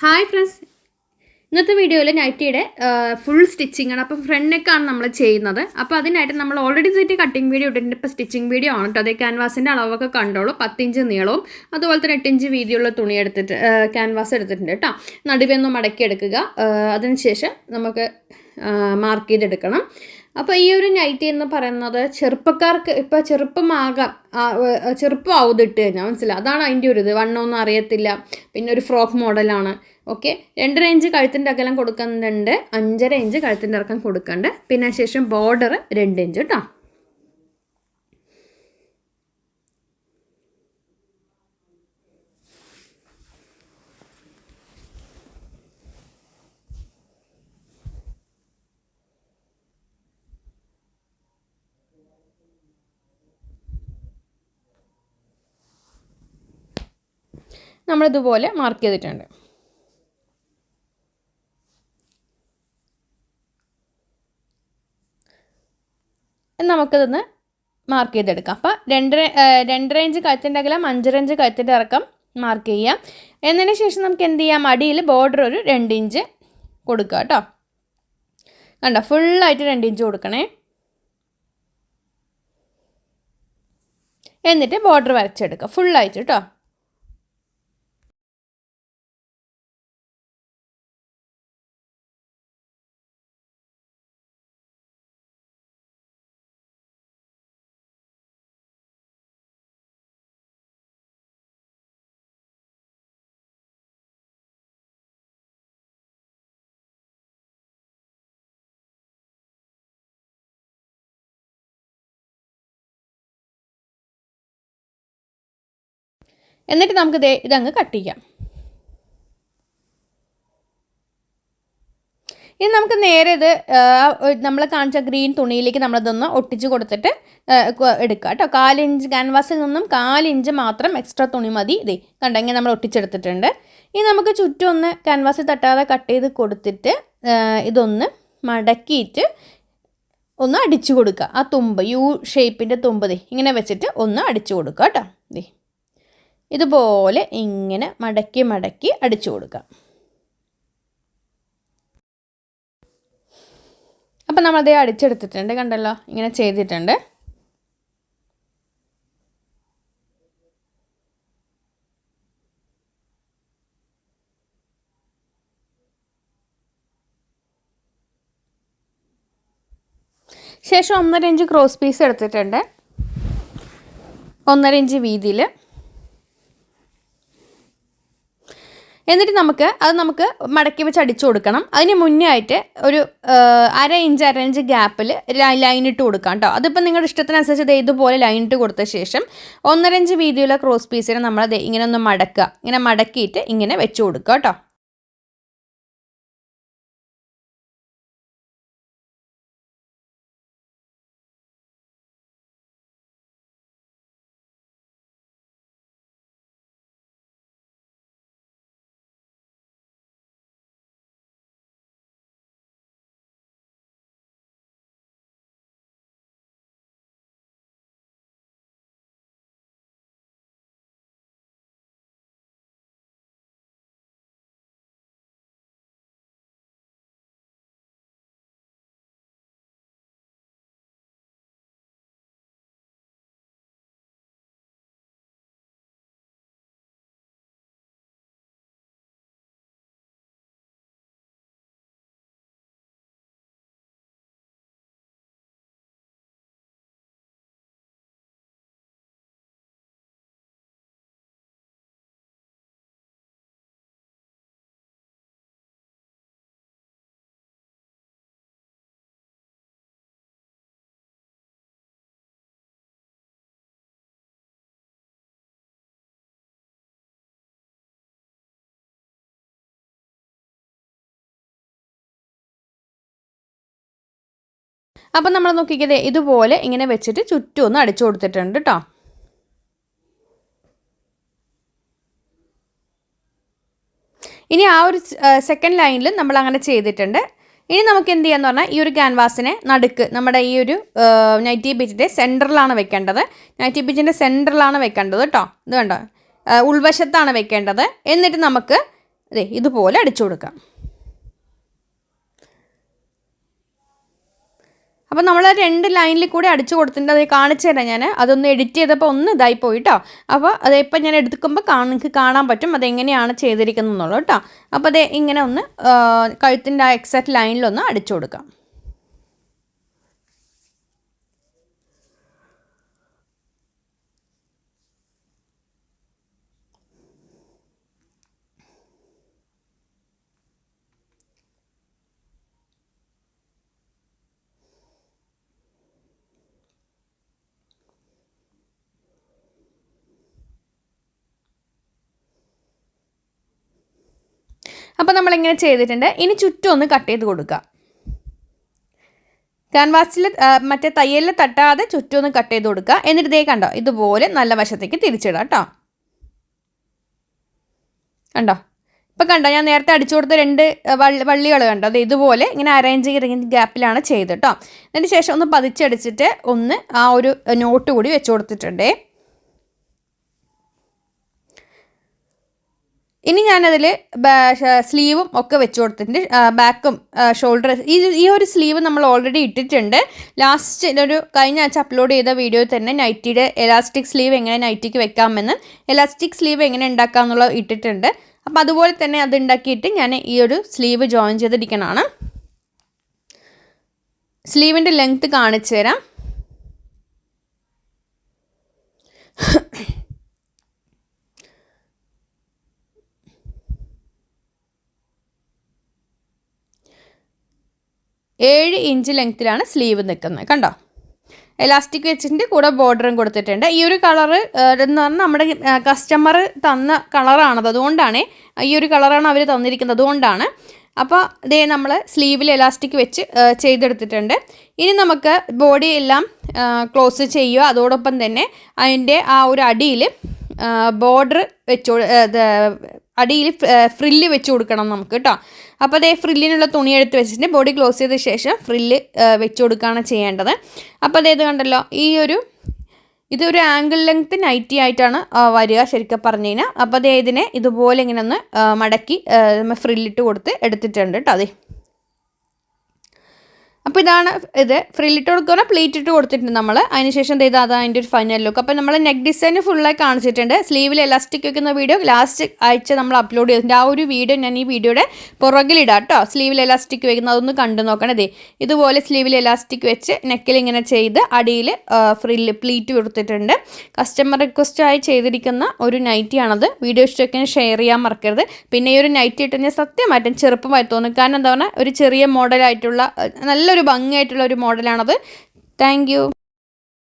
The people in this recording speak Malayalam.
ഹായ് ഫ്രണ്ട്സ്, ഇന്നത്തെ വീഡിയോയിൽ നൈറ്റിയുടെ ഫുൾ സ്റ്റിച്ചിങ് ആണ്. അപ്പോൾ ഫ്രണ്ട് നെക്കാണ് നമ്മൾ ചെയ്യുന്നത്. അപ്പോൾ അതിനായിട്ട് നമ്മൾ ഓൾറെഡി ഇതിൻ്റെ കട്ടിങ് വീഡിയോ ഇട്ടിട്ടുണ്ട്. ഇപ്പോൾ സ്റ്റിച്ചിങ് വീഡിയോ ആണ് കേട്ടോ. അതേ ക്യാൻവാസിൻ്റെ അളവൊക്കെ കണ്ടോളൂ. 10 ഇഞ്ച് നീളവും അതുപോലെ തന്നെ 8 ഇഞ്ച് വീതിയുള്ള തുണി എടുത്തിട്ട് ക്യാൻവാസ് എടുത്തിട്ടുണ്ട് കേട്ടോ. നടുവൊന്ന് മടക്കി എടുക്കുക. അതിനുശേഷം നമുക്ക് മാർക്ക് ചെയ്തെടുക്കണം. അപ്പോൾ ഈ ഒരു നൈറ്റി എന്ന് പറയുന്നത് ചെറുപ്പക്കാർക്ക് ഇപ്പോൾ ചെറുപ്പമാവും ഇട്ട് കഴിഞ്ഞാൽ മനസ്സിലായി. അതാണ് അതിൻ്റെ ഒരു ഇത്. വണ്ണമൊന്നും അറിയത്തില്ല. പിന്നെ ഒരു ഫ്രോക്ക് മോഡലാണ്. ഓക്കെ, 2.5 ഇഞ്ച് കഴുത്തിൻ്റെ അകലം കൊടുക്കുന്നുണ്ട്, 5.5 ഇഞ്ച് കഴുത്തിൻ്റെ ഇറക്കം കൊടുക്കുന്നുണ്ട്. പിന്നെ ശേഷം ബോർഡർ 2 ഇഞ്ച് കേട്ടോ. നമ്മളിതുപോലെ മാർക്ക് ചെയ്തിട്ടുണ്ട്. നമുക്കിതൊന്ന് മാർക്ക് ചെയ്തെടുക്കാം. അപ്പോൾ 2.5 ഇഞ്ച് കഴുത്തിൻ്റെ അകലം, 5.5 ഇഞ്ച് കഴുത്തിൻ്റെ ഇറക്കം മാർക്ക് ചെയ്യാം. എന്നതിന് ശേഷം നമുക്ക് എന്ത് ചെയ്യാം, അടിയിൽ ബോർഡർ ഒരു 2 ഇഞ്ച് കൊടുക്കുക കേട്ടോ. കണ്ടോ, ഫുള്ളായിട്ട് 2 ഇഞ്ച് കൊടുക്കണേ. എന്നിട്ട് ബോർഡർ വരച്ചെടുക്കുക ഫുള്ളായിട്ട് കേട്ടോ. എന്നിട്ട് നമുക്ക് ഇതങ്ങ് കട്ട് ചെയ്യാം. ഇനി നമുക്ക് നേരെ ഇത് നമ്മൾ കാണിച്ച ഗ്രീൻ തുണിയിലേക്ക് നമ്മളിതൊന്ന് ഒട്ടിച്ച് കൊടുത്തിട്ട് എടുക്കുക കേട്ടോ. 4 ഇഞ്ച് ക്യാൻവാസിൽ നിന്നും 4 ഇഞ്ച് മാത്രം എക്സ്ട്രാ തുണി മതി. ഇതേ കണ്ടെങ്കിൽ നമ്മൾ ഒട്ടിച്ചെടുത്തിട്ടുണ്ട്. ഇനി നമുക്ക് ചുറ്റും ഒന്ന് ക്യാൻവാസിൽ തട്ടാതെ കട്ട് ചെയ്ത് കൊടുത്തിട്ട് ഇതൊന്ന് മടക്കിയിട്ട് ഒന്ന് അടിച്ചു കൊടുക്കുക. ആ തുമ്പ് യു ഷേപ്പിൻ്റെ തുമ്പ് ഇങ്ങനെ വെച്ചിട്ട് ഒന്ന് അടിച്ചു കൊടുക്കുക കേട്ടോ. ഇതുപോലെ ഇങ്ങനെ മടക്കി മടക്കി അടിച്ചു കൊടുക്കാം. അപ്പം നമ്മളത് അടിച്ചെടുത്തിട്ടുണ്ട്, കണ്ടല്ലോ, ഇങ്ങനെ ചെയ്തിട്ടുണ്ട്. ശേഷം 1.5 ഇഞ്ച് ക്രോസ് പീസ് എടുത്തിട്ടുണ്ട്, 1.5 ഇഞ്ച് വീതിയിൽ. എന്നിട്ട് നമുക്ക് മടക്കി വെച്ച് അടിച്ചു കൊടുക്കണം. അതിന് മുന്നേ ആയിട്ട് ഒരു 1.5 ഇഞ്ച് ഗ്യാപ്പിൽ ലൈൻ ഇട്ട് കൊടുക്കാം കേട്ടോ. അതിപ്പോൾ നിങ്ങളുടെ ഇഷ്ടത്തിനനുസരിച്ച് ഇതുപോലെ ലൈൻ ഇട്ട് കൊടുത്ത ശേഷം 1.5 ഇഞ്ച് വീതിയുള്ള ക്രോസ് പീസിനെ നമ്മൾ ഇങ്ങനെ ഒന്ന് മടക്കുക. ഇങ്ങനെ മടക്കിയിട്ട് ഇങ്ങനെ വെച്ച് കൊടുക്കുക കേട്ടോ. അപ്പം നമ്മൾ നോക്കിക്കത് ഇതുപോലെ ഇങ്ങനെ വെച്ചിട്ട് ചുറ്റും ഒന്ന് അടിച്ചു കൊടുത്തിട്ടുണ്ട് കേട്ടോ. ഇനി ആ ഒരു സെക്കൻഡ് ലൈനിൽ നമ്മൾ അങ്ങനെ ചെയ്തിട്ടുണ്ട്. ഇനി നമുക്ക് എന്ത് ചെയ്യാന്ന് പറഞ്ഞാൽ ഈ ഒരു ക്യാൻവാസിനെ നടുക്ക് നമ്മുടെ ഈ ഒരു നൈറ്റി ബിറ്റിൻ്റെ സെൻറ്ററിലാണ് വെക്കേണ്ടത്. നൈറ്റി ബിറ്റിൻ്റെ സെൻറ്ററിലാണ് വെക്കേണ്ടത് കേട്ടോ. ഇത് കണ്ടോ, ഉൾവശത്താണ് വെക്കേണ്ടത്. എന്നിട്ട് നമുക്ക് അതെ ഇതുപോലെ അടിച്ചു കൊടുക്കാം. അപ്പോൾ നമ്മൾ 2 ലൈനിൽ കൂടി അടിച്ചു കൊടുത്തിട്ടുണ്ട്. അത് കാണിച്ചു തരാം ഞാൻ. അതൊന്ന് എഡിറ്റ് ചെയ്തപ്പോൾ ഒന്ന് ഇതായി പോയി കേട്ടോ. അപ്പോൾ അതിപ്പോൾ ഞാൻ എടുക്കുമ്പോൾ നിങ്ങൾക്ക് കാണാൻ പറ്റും അതെങ്ങനെയാണ് ചെയ്തിരിക്കുന്നത് എന്നുള്ളത് കേട്ടോ. അപ്പോൾ അത് ഇങ്ങനെ ഒന്ന് കഴുത്തിൻ്റെ ആ എക്സാക്റ്റ് ലൈനിലൊന്ന് അടിച്ചു കൊടുക്കാം. അപ്പോൾ നമ്മളിങ്ങനെ ചെയ്തിട്ടുണ്ട്. ഇനി ചുറ്റും ഒന്ന് കട്ട് ചെയ്ത് കൊടുക്കുക. ക്യാൻവാസിൽ മറ്റേ തയ്യലിൽ തട്ടാതെ ചുറ്റും ഒന്ന് കട്ട് ചെയ്ത് കൊടുക്കുക. എന്നിട്ട് ഇതേ കണ്ടോ ഇതുപോലെ നല്ല വശത്തേക്ക് തിരിച്ചിടുക കേട്ടോ. കണ്ടോ ഇപ്പോൾ കണ്ടോ ഞാൻ നേരത്തെ അടിച്ചു കൊടുത്ത 2 വള്ളികൾ കണ്ടോ. അത് ഇതുപോലെ ഇങ്ങനെ അറേഞ്ച് ചെയ്ത് ഗ്യാപ്പിലാണ് ചെയ്ത് കേട്ടോ. അതിന് ശേഷം ഒന്ന് പതിച്ചടിച്ചിട്ട് ഒന്ന് ആ ഒരു നോട്ട് കൂടി വെച്ച് കൊടുത്തിട്ടുണ്ടേ. ഇനി ഞാനതിൽ സ്ലീവും ഒക്കെ വെച്ച് കൊടുത്തിട്ടുണ്ട്. ബാക്കും ഷോൾഡർ ഈ ഒരു സ്ലീവ് നമ്മൾ ഓൾറെഡി ഇട്ടിട്ടുണ്ട്. ലാസ്റ്റ് ഒരു കഴിഞ്ഞ ആഴ്ച അപ്ലോഡ് ചെയ്ത വീഡിയോയിൽ തന്നെ നൈറ്റിയുടെ എലാസ്റ്റിക് സ്ലീവ് എങ്ങനെ നൈറ്റിക്ക് വെക്കാമെന്ന് എലാസ്റ്റിക് സ്ലീവ് എങ്ങനെ ഉണ്ടാക്കാമെന്നുള്ളത് ഇട്ടിട്ടുണ്ട്. അപ്പോൾ അതുപോലെ തന്നെ അത് ഉണ്ടാക്കിയിട്ട് ഞാൻ ഈ ഒരു സ്ലീവ് ജോയിൻ ചെയ്തിരിക്കണതാണ്. സ്ലീവിൻ്റെ ലെങ്ത്ത് കാണിച്ചു തരാം. ഏഴ് ഇഞ്ച് ലെങ്ത്തിലാണ് സ്ലീവ് നിൽക്കുന്നത് കണ്ടോ. എലാസ്റ്റിക് വെച്ചിട്ട് കൂടെ ബോർഡറും കൊടുത്തിട്ടുണ്ട്. ഈ ഒരു കളറ് എന്ന് പറഞ്ഞാൽ നമ്മുടെ കസ്റ്റമർ തന്ന കളറാണത്. അതുകൊണ്ടാണ് ഈ ഒരു കളറാണ് അവർ തന്നിരിക്കുന്നത്. അതുകൊണ്ടാണ്. അപ്പോൾ ഇതേ നമ്മൾ സ്ലീവിൽ എലാസ്റ്റിക് വെച്ച് ചെയ്തെടുത്തിട്ടുണ്ട്. ഇനി നമുക്ക് ബോഡി എല്ലാം ക്ലോസ് ചെയ്യുക. അതോടൊപ്പം തന്നെ അതിൻ്റെ ആ ഒരു അടിയിൽ ബോർഡർ അടിയിൽ ഫ്രില്ല് വെച്ച് കൊടുക്കണം നമുക്ക് കേട്ടോ. അപ്പോൾ അതേ ഫ്രില്ലിനുള്ള തുണി എടുത്ത് വെച്ചിട്ട് ബോഡി ക്ലോസ് ചെയ്ത ശേഷം ഫ്രില്ല് വെച്ച് കൊടുക്കുകയാണ് ചെയ്യേണ്ടത്. അപ്പോൾ അതേത് കണ്ടല്ലോ ഇതൊരു ആംഗിൾ ലെങ്ത്ത് നൈറ്റി ആയിട്ടാണ് വരിക ശരിക്കും പറഞ്ഞു കഴിഞ്ഞാൽ. അപ്പോൾ അതേ ഇതിനെ ഇതുപോലെ ഇങ്ങനെ ഒന്ന് മടക്കി ഫ്രില്ലിട്ട് കൊടുത്ത് എടുത്തിട്ടുണ്ട് കേട്ടോ. അതെ അപ്പോൾ ഇതാണ് ഇത് ഫ്രില്ലിട്ട് കൊടുക്കുക. പ്ലീറ്റ് ഇട്ട് കൊടുത്തിട്ടുണ്ട് നമ്മൾ. അതിനുശേഷം അതാണ് അതിൻ്റെ ഒരു ഫൈനൽ ലുക്ക്. അപ്പോൾ നമ്മൾ നെക്ക് ഡിസൈൻ ഫുള്ളായി കാണിച്ചിട്ടുണ്ട്. സ്ലീവിൽ എലാസ്റ്റിക് വെക്കുന്ന വീഡിയോ ലാസ്റ്റ് ആഴ്ച നമ്മൾ അപ്ലോഡ് ചെയ്തിട്ടുണ്ട്. ആ ഒരു വീഡിയോ ഞാൻ ഈ വീഡിയോയുടെ പുറകിലിടാം കേട്ടോ. സ്ലീവിൽ എലാസ്റ്റിക് വെക്കുന്നത് അതൊന്ന് കണ്ടു നോക്കണം. ഇതുപോലെ സ്ലീവിൽ എലാസ്റ്റിക് വെച്ച് നെക്കിൽ ഇങ്ങനെ ചെയ്ത് അടിയിൽ പ്ലീറ്റ് കൊടുത്തിട്ടുണ്ട്. കസ്റ്റമർ റിക്വസ്റ്റായി ചെയ്തിരിക്കുന്ന ഒരു നൈറ്റിയാണത്. വീഡിയോ ഇഷ്ടമൊക്കെ ഷെയർ ചെയ്യാൻ മറക്കരുത്. പിന്നെ ഈ ഒരു നൈറ്റി ഇട്ട് ഞാൻ സത്യമായിട്ടും ചെറുപ്പമായി തോന്നും. കാരണം എന്താ പറഞ്ഞാൽ ഒരു ചെറിയ മോഡലായിട്ടുള്ള നല്ലൊരു ഭംഗിയായിട്ടുള്ള ഒരു മോഡലാണത്. Thank you.